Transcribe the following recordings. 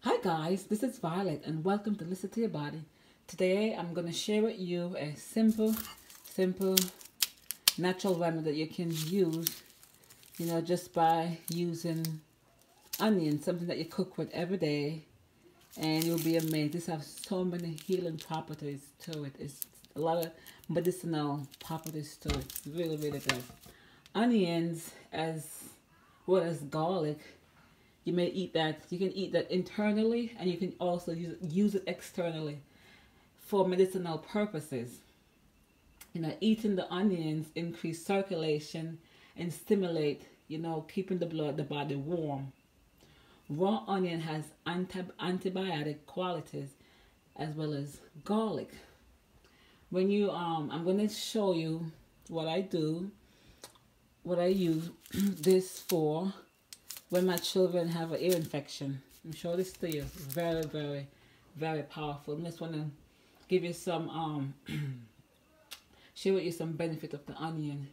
Hi guys, this is Violet and welcome to Listen to Your Body. Today I'm going to share with you a simple natural remedy that you can use, just by using onion, something that you cook with every day, and you'll be amazed. This has so many healing properties to it. It's a lot of medicinal properties to it. It's really, really good. Onions as well as garlic, you may eat that. You can eat that internally, and you can also use it externally for medicinal purposes. Eating the onions increase circulation and stimulate, keeping the body warm. Raw onion has antibiotic qualities as well as garlic. When I'm going to show you what I do, what I use this for when my children have an ear infection. I'm sure this to you. Very, very, very powerful. I just want to give you some, share with you some benefit of the onion.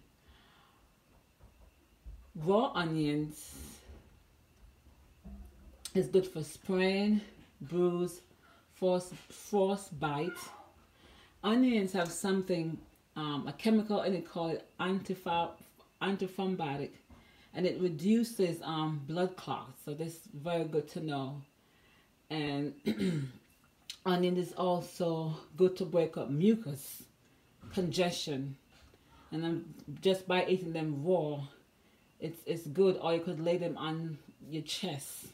Raw onions is good for sprain, bruise, frostbite. Onions have something, a chemical, and it called antithrombotic, and it reduces blood clots. So this is very good to know. And onion is also good to break up mucus, congestion, and then just by eating them raw, it's good. Or you could lay them on your chest.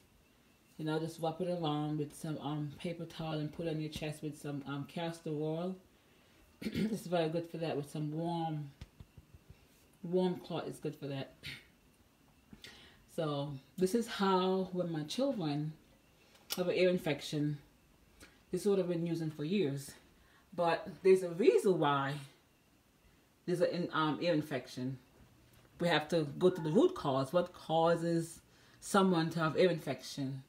Just wrap it around with some paper towel and put it on your chest with some castor oil. It's very good for that. With some warm cloth is good for that. So this is how, when my children have an ear infection, this is what I've been using for years. But there's a reason why there's an ear infection. We have to go to the root cause. What causes someone to have ear infection?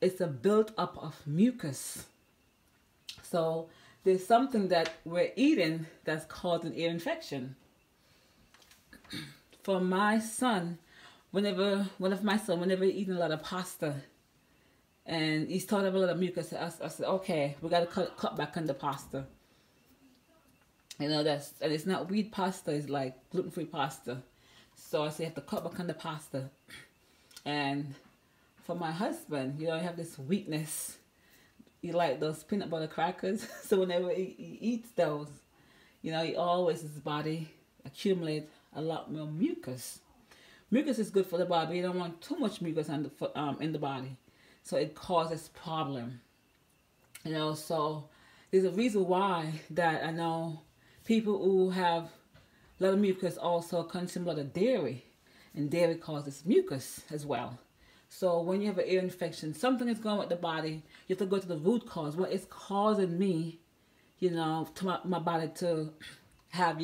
It's a build-up of mucus. So there's something that we're eating that's causing ear infection. For my son, whenever he's eating a lot of pasta and he's starting to have a lot of mucus, I said, okay, we got to cut back on the pasta. And it's not wheat pasta, it's like gluten-free pasta. So I said, you have to cut back on the pasta. And for my husband, I have this weakness. He like those peanut butter crackers. So whenever he eats those, he always, his body accumulate a lot more mucus. Mucus is good for the body. You don't want too much mucus in the body, so it causes problem. So there's a reason why that I know people who have a lot of mucus also consume a lot of dairy, and dairy causes mucus as well. So when you have an ear infection, something is going with the body. You have to go to the root cause. What is causing me, to my body to have,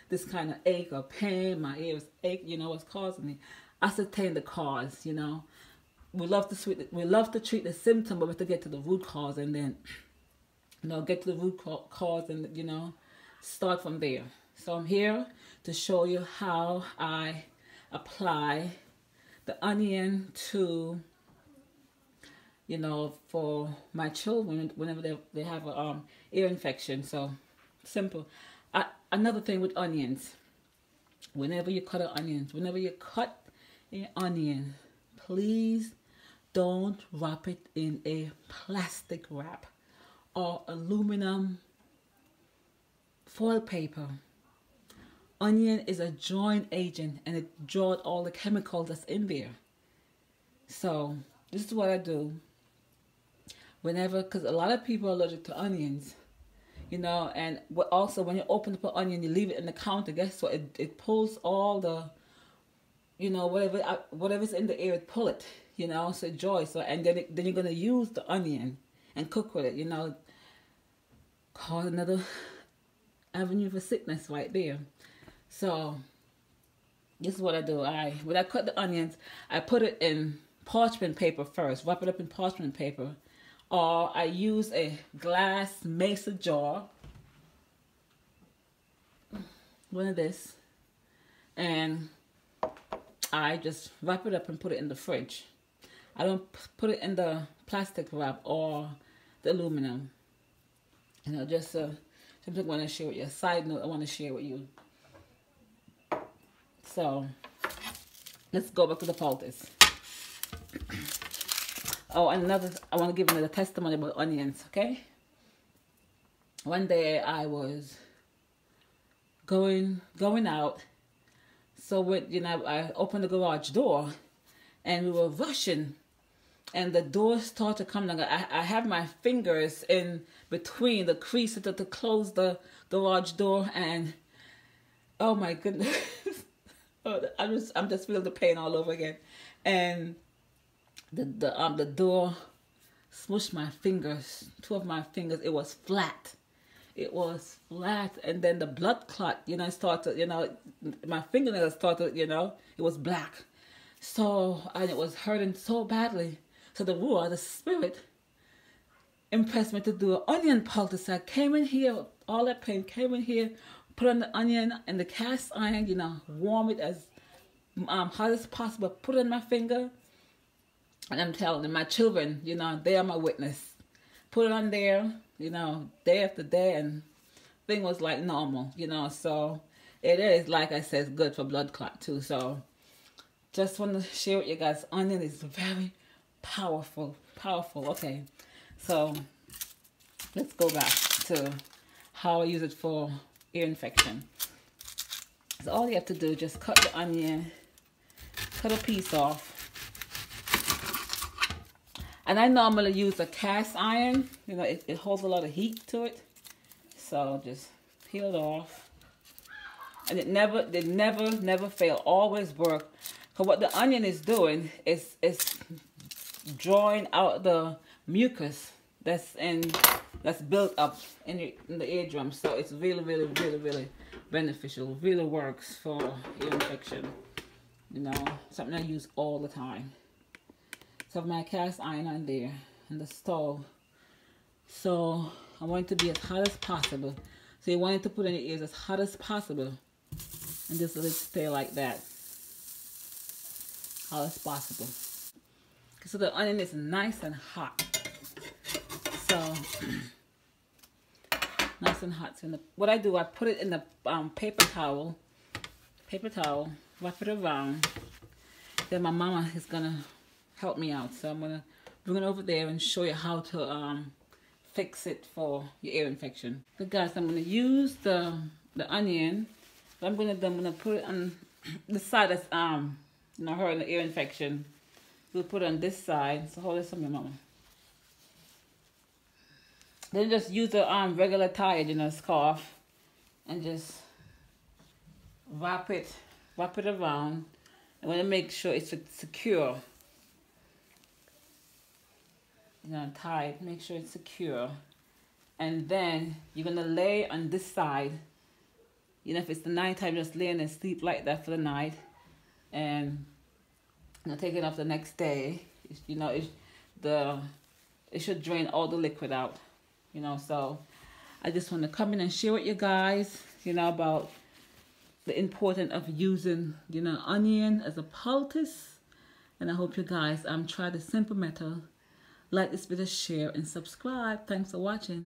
this kind of ache or pain, my ears ache, what's causing me. Ascertain the cause, We love to treat the symptom, but we have to get to the root cause, and then, get to the root cause and, start from there. So I'm here to show you how I apply the onion to, for my children whenever they have a ear infection. So simple. Another thing with onions, whenever you cut an onion, please don't wrap it in a plastic wrap or aluminum foil paper. Onion is a drawing agent, and it draws all the chemicals that's in there. So this is what I do whenever, because a lot of people are allergic to onions. And also when you open up an onion, you leave it in the counter, guess what? It pulls all the, whatever's in the air, it pull it, so it joys. So, and then you're going to use the onion and cook with it, cause another avenue for sickness right there. So this is what I do. When I cut the onions, I put it in parchment paper first, wrap it up in parchment paper. Or I use a glass mason jar, one of this, and I just wrap it up and put it in the fridge. I don't put it in the plastic wrap or the aluminum. You know, just something I want to share with you. A side note I want to share with you. So let's go back to the poultice. Oh, and another, I want to give another testimony about onions, okay? One day I was going out. So with, you know, I opened the garage door and we were rushing and the door started to come down. I have my fingers in between the crease to close the garage door, and oh my goodness. I'm just feeling the pain all over again. And the door smushed my fingers, 2 of my fingers. It was flat. It was flat, and then the blood clot, you know, started, you know, my fingernails started, you know, it was black. So, and it was hurting so badly. So the Ruah, the spirit, impressed me to do an onion poultice. I came in here, all that pain, came in here, put on the onion and the cast iron, you know, warm it as hot as possible, put it on my finger. And I'm telling them, my children, you know, they are my witness. Put it on there, you know, day after day, and thing was like normal, you know. So it is, like I said, good for blood clot too. So just want to share with you guys, onion is very powerful. Okay, so let's go back to how I use it for ear infection. So all you have to do is just cut the onion, cut a piece off. And I normally use a cast iron. You know, it holds a lot of heat to it. So just peel it off. And it never fail. Always work. Because what the onion is doing is drawing out the mucus that's built up in the eardrum. So it's really beneficial. Really works for ear infection. You know, something I use all the time. So I have my cast iron on there in the stove. So I want it to be as hot as possible. So you want it to put in your ears as hot as possible. And just let it stay like that. Hot as possible. So the onion is nice and hot. So nice and hot. So what I do, I put it in the paper towel, wrap it around. Then my mama is gonna help me out. So I'm gonna bring it over there and show you how to fix it for your ear infection. So guys, I'm gonna use the onion. What I'm gonna put it on the side that's you know, hurting the ear infection. We'll put it on this side. So hold this on your mama. Then just use the regular tire, you know, scarf, and just wrap it around. I want to make sure it's secure. You know, tie it, make sure it's secure. And then you're gonna lay on this side. You know, if it's the night time, just lay and sleep like that for the night. And you know, take it off the next day. You know, it should drain all the liquid out. You know, so I just want to come in and share with you guys, you know, about the importance of using, you know, onion as a poultice. And I hope you guys try the simple method. Like this video, share, and subscribe. Thanks for watching.